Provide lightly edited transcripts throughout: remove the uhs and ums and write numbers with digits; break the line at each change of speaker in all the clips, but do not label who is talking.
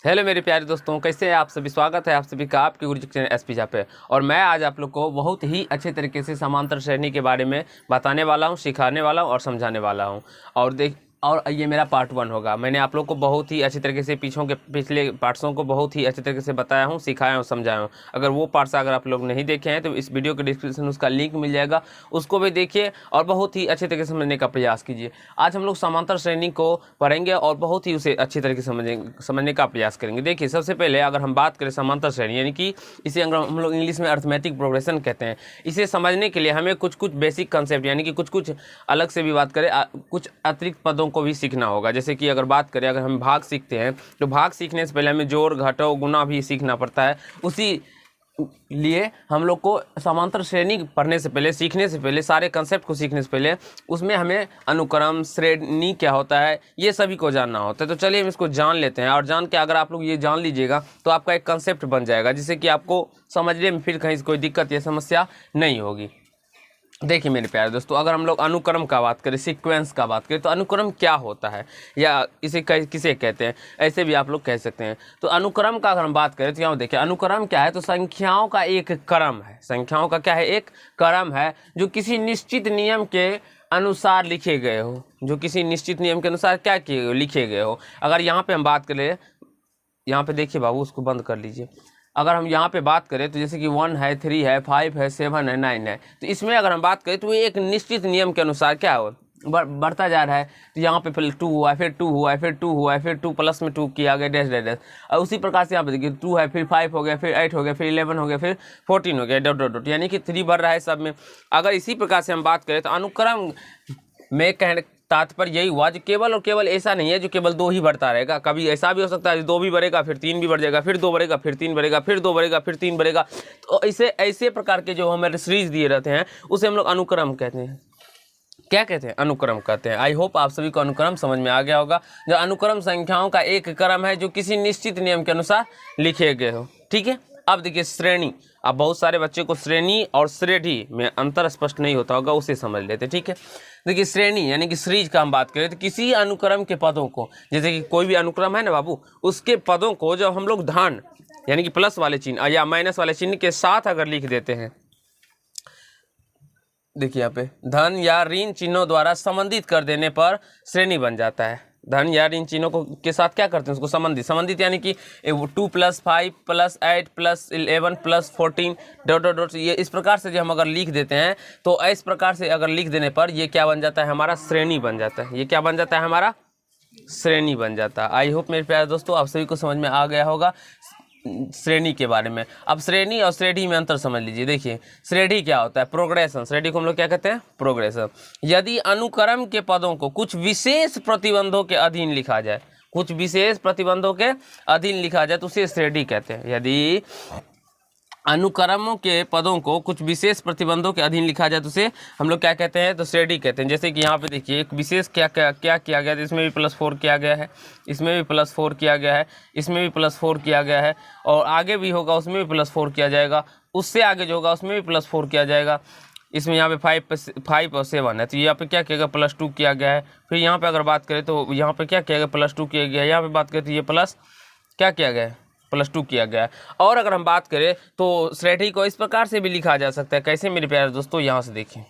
Hello मेरे प्यारे दोस्तों, कैसे हैं आप सभी। स्वागत है आप सभी का आपके गुरुजी चैनल एसपी झा पे। और मैं आज आप लोग को बहुत ही अच्छे तरीके से समांतर श्रेणी के बारे में बताने वाला हूं, सिखाने वाला हूं और समझाने वाला हूं। और ये मेरा पार्ट 1 होगा। मैंने आप लोग को बहुत ही अच्छी तरीके से पिछले पार्ट्सों को बहुत ही अच्छे तरीके से बताया हूँ, सिखाया हूँ, समझाया हूँ। अगर वो पार्ट्स अगर आप लोग नहीं देखे हैं तो इस वीडियो के डिस्क्रिप्शन में उसका लिंक मिल जाएगा, उसको भी देखिए और बहुत ही अच्छे तरीके से समझने का प्रयास कीजिए। आज हम लोग समांतर श्रेणी को पढ़ेंगे और बहुत ही उसे अच्छी तरीके से समझने का प्रयास करेंगे। देखिए, सबसे पहले अगर हम बात करें समांतर श्रेणी, यानी कि इसे अगर हम लोग इंग्लिश में अर्थमेटिक प्रोग्रेशन कहते हैं, इसे समझने के लिए हमें कुछ कुछ बेसिक कंसेप्ट यानी कि कुछ कुछ अलग से भी बात करें, कुछ अतिरिक्त पदों को भी सीखना होगा। जैसे कि अगर बात करें, अगर हम भाग सीखते हैं तो भाग सीखने से पहले हमें जोड़, घटाव, गुना भी सीखना पड़ता है। उसी लिए हम लोग को समांतर श्रेणी पढ़ने से पहले, सीखने से पहले, सारे कंसेप्ट को सीखने से पहले उसमें हमें अनुक्रम, श्रेणी क्या होता है, ये सभी को जानना होता है। तो चलिए हम इसको जान लेते हैं। और जान के अगर आप लोग ये जान लीजिएगा तो आपका एक कंसेप्ट बन जाएगा, जिससे कि आपको समझने में फिर कहीं कोई दिक्कत या समस्या नहीं होगी। देखिए मेरे प्यारे दोस्तों, अगर हम लोग अनुक्रम का बात करें, सीक्वेंस का बात करें, तो अनुक्रम क्या होता है या इसे किसे कहते हैं, ऐसे भी आप लोग कह सकते हैं। तो अनुक्रम का अगर हम बात करें तो यहाँ देखिए, अनुक्रम क्या है, तो संख्याओं का एक क्रम है। संख्याओं का क्या है, एक क्रम है जो किसी निश्चित नियम के अनुसार लिखे गए हो, जो किसी निश्चित नियम के अनुसार क्या किए गए, लिखे गए हो। अगर यहाँ पे हम बात करें, यहाँ पे देखिए बाबू, उसको बंद कर लीजिए। अगर हम यहाँ पे बात करें तो जैसे कि 1 है, 3 है, 5 है, 7 है, 9 है, तो इसमें अगर हम बात करें तो ये एक निश्चित नियम के अनुसार क्या हो बढ़ता जा रहा है। तो यहाँ पे पहले 2 हुआ, फिर 2 हुआ, फिर 2 हुआ, फिर 2 प्लस में 2 किया गया, डैश डैश डैश। और उसी प्रकार से यहाँ पे देखिए 2 है, फिर 5 हो गया, फिर 8 हो गया, फिर 11 हो गया, फिर 14 हो गया, डॉट डॉट डॉट, यानी कि 3 बढ़ रहा है सब में। अगर इसी प्रकार से हम बात करें तो अनुक्रम में कहने तात्पर्य यही हुआ, जो केवल और केवल ऐसा नहीं है जो केवल 2 ही बढ़ता रहेगा। कभी ऐसा भी हो सकता है 2 भी बढ़ेगा, फिर 3 भी बढ़ जाएगा, फिर 2 बढ़ेगा, फिर 3 बढ़ेगा, फिर 2 बढ़ेगा, फिर 3 बढ़ेगा। तो ऐसे प्रकार के जो हमारे सीरीज दिए रहते हैं उसे हम लोग अनुक्रम कहते हैं। क्या कहते हैं, अनुक्रम कहते हैं। आई होप आप सभी को अनुक्रम समझ में आ गया होगा। जो अनुक्रम संख्याओं का एक क्रम है जो किसी निश्चित नियम के अनुसार लिखे गए हो, ठीक है। अब देखिए श्रेणी, अब बहुत सारे बच्चे को श्रेणी और श्रेणी में अंतर स्पष्ट नहीं होता होगा, उसे समझ लेते, ठीक है। देखिए श्रेणी यानी कि सीरीज का हम बात करें तो किसी अनुक्रम के पदों को, जैसे कि कोई भी अनुक्रम है ना बाबू, उसके पदों को जब हम लोग धन यानी कि प्लस वाले चिन्ह या माइनस वाले चिन्ह के साथ अगर लिख देते हैं, देखिए यहाँ पे धन या ऋण चिन्हों द्वारा संबंधित कर देने पर श्रेणी बन जाता है। धन या ऋण चिन्हों को के साथ क्या करते हैं, उसको संबंधित यानी कि 2 + 5 + 8 + 11 + 14 डॉट डॉट डॉट, ये इस प्रकार से जो हम अगर लिख देते हैं तो इस प्रकार से अगर लिख देने पर ये क्या बन जाता है, हमारा श्रेणी बन जाता है। ये क्या बन जाता है, हमारा श्रेणी बन जाता है। आई होप मेरे प्यारे दोस्तों आप सभी को समझ में आ गया होगा श्रेणी के बारे में। अब श्रेणी और श्रेणी में अंतर समझ लीजिए। देखिए श्रेणी क्या होता है, प्रोग्रेशन। श्रेणी को हम लोग क्या कहते हैं, प्रोग्रेशन। यदि अनुक्रम के पदों को कुछ विशेष प्रतिबंधों के अधीन लिखा जाए, कुछ विशेष प्रतिबंधों के अधीन लिखा जाए तो उसे श्रेणी कहते हैं। यदि अनुक्रमों के पदों को कुछ विशेष प्रतिबंधों के अधीन लिखा जाए तो उसे हम लोग क्या कहते हैं, तो श्रेणी कहते हैं। जैसे कि यहाँ पे देखिए एक विशेष क्या किया गया है, इसमें भी +4 किया गया है, इसमें भी +4 किया गया है, इसमें भी +4 किया गया है, और आगे भी होगा उसमें भी +4 किया जाएगा, उससे आगे जो होगा उसमें भी +4 किया जाएगा। इसमें यहाँ पे 5 और 7 है, तो यहाँ पे क्या किया गया, +2 किया गया है। फिर यहाँ पे अगर बात करें तो यहाँ पे क्या किया गया, +2 किया गया है। यहाँ पे बात करें तो ये प्लस क्या किया गया है, +2 किया गया है। और अगर हम बात करें तो श्रेणी को इस प्रकार से भी लिखा जा सकता है। कैसे मेरे प्यारे दोस्तों, यहाँ से देखिए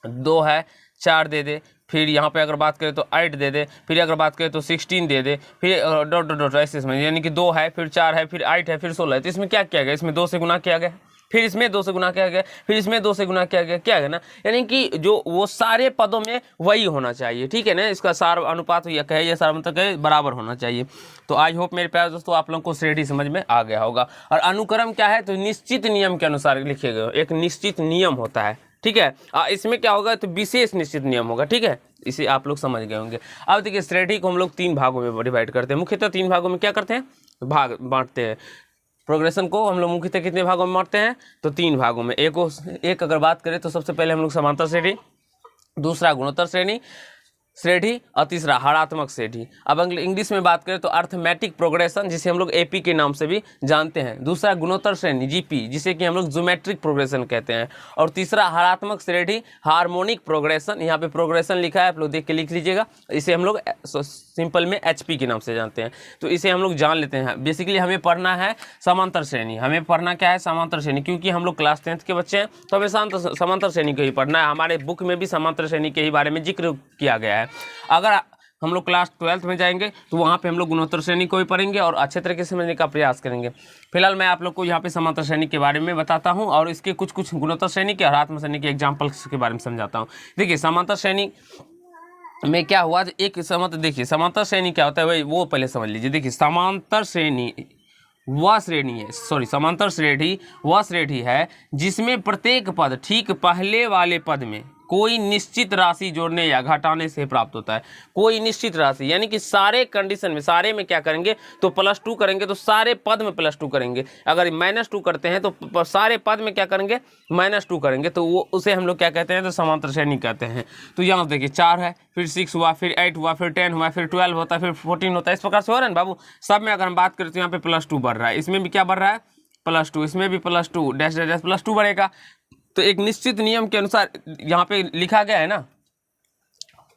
2 है, 4 दे दे, फिर यहाँ पे अगर बात करें तो 8 दे दे, फिर अगर बात करें तो 16 दे दे, फिर डॉट डॉट डॉट ऐसे इसमें, यानी कि 2 है, फिर 4 है, फिर 8 है, फिर 16 है। तो इसमें क्या किया गया, इसमें 2 से गुना किया गया, फिर इसमें 2 से गुना किया गया, फिर इसमें 2 से गुना किया गया, क्या है ना, यानी कि जो वो सारे पदों में वही होना चाहिए, ठीक है ना। इसका सार अनुपात या कहे या सार मतलब कहे बराबर होना चाहिए। तो आई होप मेरे प्यारे दोस्तों आप लोगों को श्रेणी समझ में आ गया होगा। और अनुक्रम क्या है, तो निश्चित नियम के अनुसार लिखे गए, एक निश्चित नियम होता है, ठीक है। इसमें क्या होगा, तो विशेष निश्चित नियम होगा, ठीक है। इसे आप लोग समझ गए होंगे। अब देखिए श्रेणी को हम लोग 3 भागों में डिवाइड करते हैं। मुख्यतः 3 भागों में क्या करते हैं, भाग बांटते हैं। प्रोग्रेशन को हम लोग मुख्यतः कितने भागों में बांटते हैं, तो 3 भागों में। एक अगर बात करें तो सबसे पहले हम लोग समांतर श्रेणी, दूसरा गुणोत्तर श्रेणी, श्रेणी और तीसरा हरात्मक श्रेणी। अब अगर इंग्लिश में बात करें तो अर्थमेटिक प्रोग्रेशन, जिसे हम लोग एपी के नाम से भी जानते हैं। दूसरा गुणोत्तर श्रेणी जीपी, जिसे कि हम लोग ज्योमेट्रिक प्रोग्रेशन कहते हैं। और तीसरा हरात्मक श्रेणी हार्मोनिक प्रोग्रेशन, यहाँ पे प्रोग्रेशन लिखा है, आप लोग देख के लिख लीजिएगा। इसे हम लोग सिंपल में एचपी के नाम से जानते हैं, तो इसे हम लोग जान लेते हैं। बेसिकली हमें पढ़ना है समांतर श्रेणी, हमें पढ़ना क्या है, समांतर श्रेणी, क्योंकि हम लोग क्लास 10th के बच्चे हैं तो हमें समांतर श्रेणी को ही पढ़ना है। हमारे बुक में भी समांतर श्रेणी के ही बारे में जिक्र किया गया है। अगर हम लोग क्लास 12th में जाएंगे तो वहाँ पे हम लोग गुणोत्तर श्रेणी को भी पढ़ेंगे और अच्छे तरीके से समझने का प्रयास करेंगे। फिलहाल मैं आप लोग को यहाँ पे समांतर श्रेणी के बारे में बताता हूँ और इसके कुछ गुणोत्तर श्रेणी के और हरात्मक श्रेणी के एग्जाम्पल्स के बारे में समझाता हूँ। देखिए समांतर श्रेणी में क्या हुआ, एक देखिए समांतर श्रेणी क्या होता है भाई, वो पहले समझ लीजिए। देखिए समांतर श्रेणी वह श्रेणी है, समांतर श्रेणी वह श्रेणी है जिसमें प्रत्येक पद ठीक पहले वाले पद में कोई निश्चित राशि जोड़ने या घटाने से प्राप्त होता है। कोई निश्चित राशि यानी कि सारे कंडीशन में, सारे में क्या करेंगे तो +2 करेंगे, तो सारे पद में +2 करेंगे। अगर -2 करते हैं तो सारे पद में क्या करेंगे, -2 करेंगे, तो वो उसे हम लोग क्या कहते हैं, तो समांतर श्रेणी कहते हैं। तो यहाँ देखिए 4 है, फिर 6 हुआ, फिर 8 हुआ, फिर 10 हुआ, फिर 12 होता है, फिर 14 होता है। इस प्रकार से हो रहा है ना बाबू। सब में अगर हम बात करें तो यहाँ पे +2 बढ़ रहा है, इसमें भी क्या बढ़ रहा है, +2, इसमें भी +2 डैश डैश +2 बढ़ेगा। तो एक निश्चित नियम के अनुसार यहाँ पे लिखा गया है ना,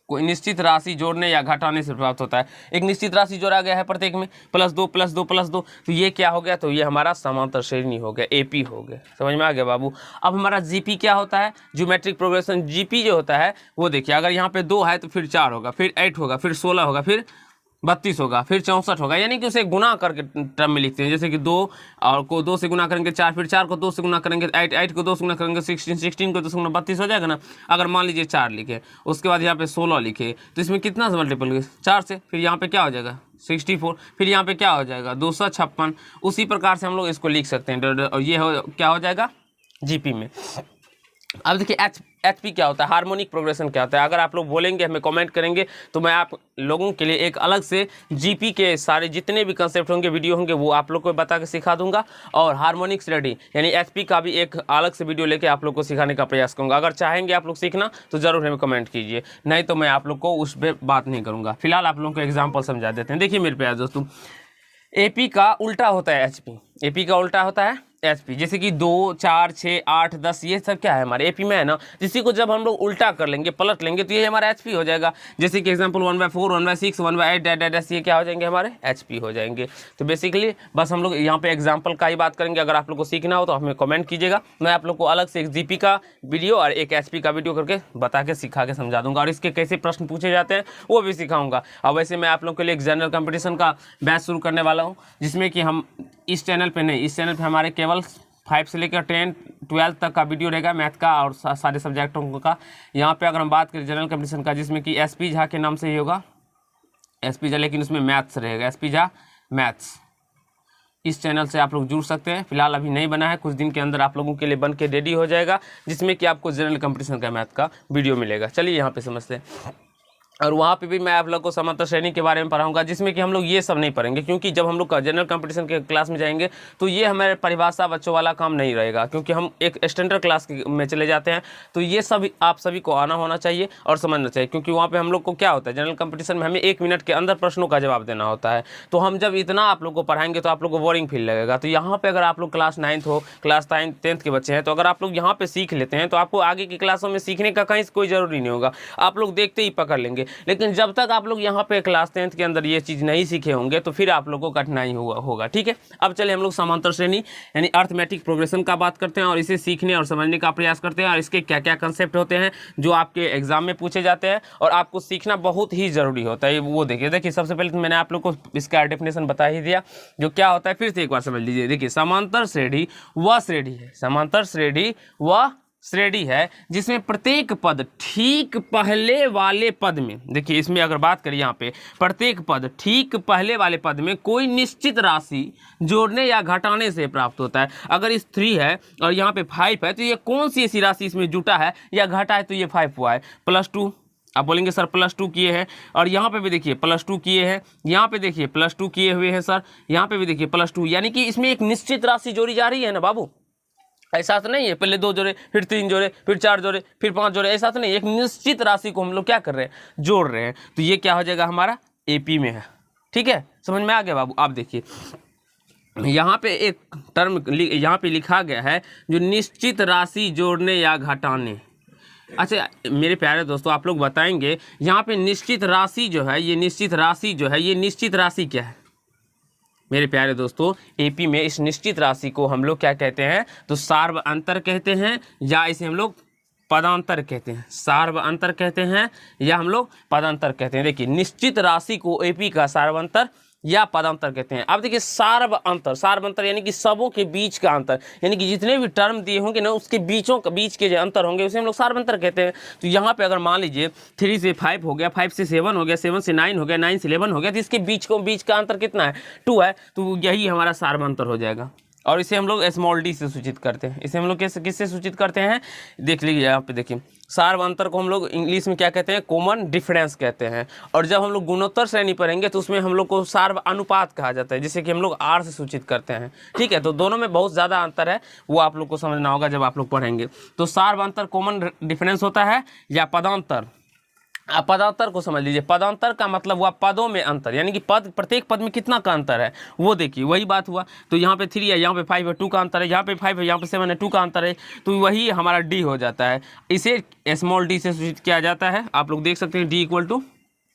कोई निश्चित राशि जोड़ने या घटाने से प्राप्त होता है। एक निश्चित राशि जोड़ा गया है प्रत्येक में, +2 +2 +2, तो ये क्या हो गया, तो ये हमारा समांतर श्रेणी हो गया, एपी हो गया। समझ में आ गया बाबू। अब हमारा जीपी क्या होता है, ज्योमेट्रिक प्रोग्रेशन। जीपी जो होता है वो देखिए, अगर यहाँ पे 2 है तो फिर 4 होगा, फिर 8 होगा, फिर 16 होगा, फिर 32 होगा, फिर 64 होगा, यानी कि उसे गुना करके टर्म में लिखते हैं। जैसे कि 2 और को 2 से गुना करेंगे 4, फिर 4 को 2 से गुना करेंगे 8, 8 को 2 से गुना करेंगे 16, 16 को 2 से गुना 32 हो जाएगा ना। अगर मान लीजिए 4 लिखे, उसके बाद यहाँ पे 16 लिखे, तो इसमें कितना से मल्टीपल हुए, 4 से, फिर यहाँ पे क्या हो जाएगा 64, फिर यहाँ पे क्या हो जाएगा 256। उसी प्रकार से हम लोग इसको लिख सकते हैं, और ये क्या हो जाएगा जीपी में। अब देखिए एचपी क्या होता है, हार्मोनिक प्रोग्रेशन क्या होता है। अगर आप लोग बोलेंगे, हमें कमेंट करेंगे, तो मैं आप लोगों के लिए एक अलग से जीपी के सारे जितने भी कंसेप्ट होंगे, वीडियो होंगे, वो आप लोग को बता के सिखा दूंगा। और हार्मोनिक श्रेणी यानी एचपी का भी एक अलग से वीडियो लेके आप लोग को सिखाने का प्रयास करूँगा। अगर चाहेंगे आप लोग सीखना तो ज़रूर हमें कमेंट कीजिए, नहीं तो मैं आप लोग को उस पर बात नहीं करूँगा। फिलहाल आप लोगों को एग्जाम्पल समझा देते हैं। देखिए मेरे प्यारे दोस्तों, एपी का उल्टा होता है एचपी, एपी का उल्टा होता है एचपी। जैसे कि 2, 4, 6, 8, 10 ये सब क्या है हमारे एपी में है ना। इसी को जब हम लोग उल्टा कर लेंगे, पलट लेंगे, तो ये हमारा एचपी हो जाएगा। जैसे कि एग्जांपल 1/4, 1/6, 1/8 डैश ये क्या हो जाएंगे, हमारे एचपी हो जाएंगे। तो बेसिकली बस हम लोग यहाँ पे एग्जाम्पल का ही बात करेंगे। अगर आप लोग को सीखना हो तो हमें कमेंट कीजिएगा, मैं आप लोग को अलग से एक जीपी का वीडियो और एक एचपी का वीडियो करके बता के सिखा के समझा दूंगा, और इसके कैसे प्रश्न पूछे जाते हैं वो भी सिखाऊंगा। और वैसे मैं आप लोग के लिए एक जनरल कंपटीशन का बैच शुरू करने वाला हूँ, जिसमें कि हम इस चैनल पर नहीं, इस चैनल पर हमारे केवल 5 से लेकर 10, 12 तक का वीडियो रहेगा, मैथ का और सारे सब्जेक्टों का। यहाँ पे अगर हम बात करें जनरल कंपटीशन का, जिसमें कि एसपी झा के नाम से ही होगा, एसपी झा, लेकिन उसमें मैथ्स रहेगा, एसपी झा मैथ्स। इस चैनल से आप लोग जुड़ सकते हैं। फिलहाल अभी नहीं बना है, कुछ दिन के अंदर आप लोगों के लिए बन के रेडी हो जाएगा, जिसमें कि आपको जनरल कंपटीशन का मैथ का वीडियो मिलेगा। चलिए यहाँ पे समझते हैं। और वहाँ पे भी मैं आप लोग को समांतर श्रेणी के बारे में पढ़ाऊंगा, जिसमें कि हम लोग ये सब नहीं पढ़ेंगे, क्योंकि जब हम लोग जनरल कंपटीशन के क्लास में जाएंगे तो ये हमारे परिभाषा बच्चों वाला काम नहीं रहेगा, क्योंकि हम एक स्टैंडर्ड क्लास में चले जाते हैं। तो ये सब आप सभी को आना होना चाहिए और समझना चाहिए, क्योंकि वहाँ पर हम लोग को क्या होता है, जनरल कंपटीशन में हमें 1 मिनट के अंदर प्रश्नों का जवाब देना होता है। तो हम जब इतना आप लोग को पढ़ाएंगे तो आप लोग को बोरिंग फील लगेगा। तो यहाँ पर अगर आप लोग क्लास 9th हो, क्लास 10th के बच्चे हैं, तो अगर आप लोग यहाँ पर सीख लेते हैं तो आपको आगे की क्लासों में सीखने का कहीं कोई ज़रूरी नहीं होगा, आप लोग देखते ही पकड़ लेंगे। लेकिन जब तक आप लोग यहाँ पे क्लास 10th के अंदर ये चीज़ नहीं सीखे होंगे तो फिर आप लोगों को कठिनाई होगा। ठीक है, अब चलिए हम लोग समांतर श्रेणी यानी अर्थमेटिक प्रोग्रेशन का बात करते हैं और इसे सीखने और समझने का प्रयास करते हैं, और इसके क्या क्या कंसेप्ट होते हैं जो आपके एग्जाम में पूछे जाते हैं और आपको सीखना बहुत ही ज़रूरी होता है। वो देखिए सबसे पहले तो मैंने आप लोग को इसका डेफिनेशन बता ही दिया, जो क्या होता है फिर से एक बार समझ लीजिए। देखिए समांतर श्रेणी वह श्रेणी है, समांतर श्रेणी वह श्रेणी है जिसमें प्रत्येक पद ठीक पहले वाले पद में, देखिए इसमें अगर बात करें यहाँ पे, प्रत्येक पद ठीक पहले वाले पद में कोई निश्चित राशि जोड़ने या घटाने से प्राप्त होता है। अगर इस 3 है और यहाँ पे 5 है, तो ये कौन सी ऐसी राशि इसमें जुटा है या घटा है, तो ये 5 हुआ है। +2 आप बोलेंगे सर +2 किए हैं, और यहाँ पे भी देखिए +2 किए हैं, यहाँ पे देखिए +2 किए हुए हैं सर, यहाँ पे भी देखिए +2, यानी कि इसमें एक निश्चित राशि जोड़ी जा रही है ना बाबू। ऐसा तो नहीं है पहले 2 जोड़े, फिर 3 जोड़े, फिर 4 जोड़े, फिर 5 जोड़े, ऐसा तो नहीं। एक निश्चित राशि को हम लोग क्या कर रहे हैं, जोड़ रहे हैं। तो ये क्या हो जाएगा, हमारा एपी में है। ठीक है, समझ में आ गया बाबू। आप देखिए यहाँ पे एक टर्म यहाँ पे लिखा गया है जो निश्चित राशि जोड़ने या घटाने। अच्छा मेरे प्यारे दोस्तों, आप लोग बताएंगे यहाँ पे निश्चित राशि जो है, ये निश्चित राशि जो है, ये निश्चित राशि क्या है मेरे प्यारे दोस्तों? एपी में इस निश्चित राशि को हम लोग क्या कहते हैं, तो सार्व अंतर कहते हैं, या इसे हम लोग पदांतर कहते हैं। सार्व अंतर कहते हैं या हम लोग पदांतर कहते हैं। देखिए निश्चित राशि को एपी का सार्वंतर या पदांतर कहते हैं। अब देखिए सार्व अंतर यानी कि सबों के बीच का अंतर, यानी कि जितने भी टर्म दिए होंगे ना उसके बीच के जो अंतर होंगे उसे हम लोग सार्व अंतर कहते हैं। तो यहाँ पे अगर मान लीजिए 3 से 5 हो गया, 5 से 7 हो गया, 7 से 9 हो गया, 9 से 11 हो गया, तो इसके बीच का अंतर कितना है, 2 है। तो यही हमारा सार्व अंतर हो जाएगा। और इसे हम लोग स्मॉल डी से सूचित करते हैं। इसे हम लोग किससे सूचित करते हैं, देख लीजिए यहाँ पे देखिए। सार्व अंतर को हम लोग इंग्लिश में क्या कहते हैं, कॉमन डिफरेंस कहते हैं। और जब हम लोग गुणोत्तर श्रेणी पढ़ेंगे तो उसमें हम लोग को सार्व अनुपात कहा जाता है, जिसे कि हम लोग आर से सूचित करते हैं। ठीक है, तो दोनों में बहुत ज़्यादा अंतर है, वो आप लोग को समझना होगा जब आप लोग पढ़ेंगे। तो सार्व अंतर कॉमन डिफरेंस होता है या पदांतर। आप पदांतर को समझ लीजिए। पदांतर का मतलब हुआ पदों में अंतर, यानी कि प्रत्येक पद में कितना का अंतर है वो देखिए, वही बात हुआ। तो यहाँ पे 3 है, यहाँ पे 5 है, 2 का अंतर है, यहाँ पे 5 है, यहाँ पे 7 है, 2 का अंतर है, तो वही हमारा डी हो जाता है। इसे स्मॉल डी से सूचित किया जाता है। आप लोग देख सकते हैं डी =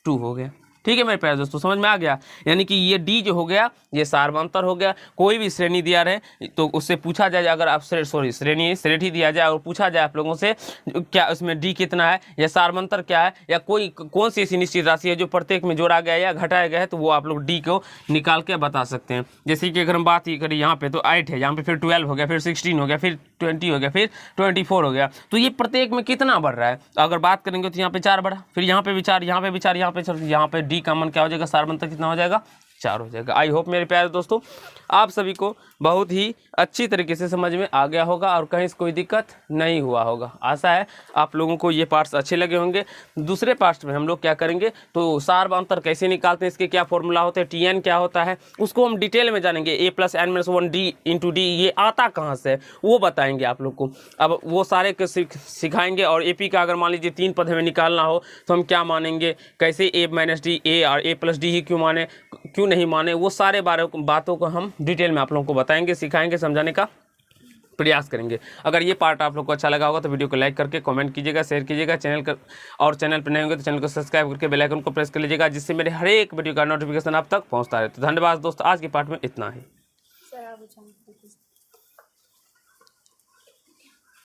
2 हो गया। ठीक है मेरे प्यारे दोस्तों, समझ में आ गया। यानी कि ये डी जो हो गया ये सार्वंतर हो गया। कोई भी श्रेणी दिया रहे तो उससे पूछा जाए, अगर आप श्रेणी दिया जाए और पूछा जाए आप लोगों से क्या उसमें डी कितना है या सार्वंतर क्या है या कौन सी ऐसी निश्चित राशि है जो प्रत्येक में जोड़ा गया या घटाया गया है, तो वो आप लोग डी को निकाल के बता सकते हैं। जैसे कि अगर हम बात ही करें यहाँ पे तो 8 है, यहाँ पे फिर 12 हो गया, फिर 16 हो गया, फिर 20 हो गया, फिर 24 हो गया। तो ये प्रत्येक में कितना बढ़ रहा है, अगर बात करेंगे तो यहाँ पे 4 बढ़ा, फिर यहाँ पे भी 4, यहाँ पे भी 4, यहाँ पे डी कॉमन क्या हो जाएगा, सार्वंतर कितना हो जाएगा, 4 हो जाएगा। आई होप मेरे प्यारे दोस्तों आप सभी को बहुत ही अच्छी तरीके से समझ में आ गया होगा और कहीं से कोई दिक्कत नहीं हुआ होगा। आशा है आप लोगों को ये पार्ट्स अच्छे लगे होंगे। दूसरे पार्ट्स में हम लोग क्या करेंगे, तो सार्व अंतर कैसे निकालते हैं, इसके क्या फॉर्मूला होते हैं, TN क्या होता है, उसको हम डिटेल में जानेंगे। a+n-1 d × d ये आता कहाँ से है वो बताएंगे आप लोग को। अब वो सारे सिखाएंगे। और AP का अगर मान लीजिए 3 पद हमें निकालना हो तो हम क्या मानेंगे, कैसे a - d a और a+d ही क्यों माने, क्यों नहीं माने, वो सारे बातों को हम डिटेल में आप लोगों को बताएंगे, सिखाएंगे, समझाने का प्रयास करेंगे। अगर ये पार्ट आप लोग को अच्छा लगा होगा तो वीडियो को लाइक करके कमेंट कीजिएगा, शेयर कीजिएगा। चैनल पर नए होंगे तो चैनल को सब्सक्राइब करके बेल आइकन को प्रेस कर लीजिएगा, जिससे मेरे हर एक वीडियो का नोटिफिकेशन आप तक पहुंचता रहे। तो धन्यवाद दोस्तों, आज के पार्ट में इतना ही।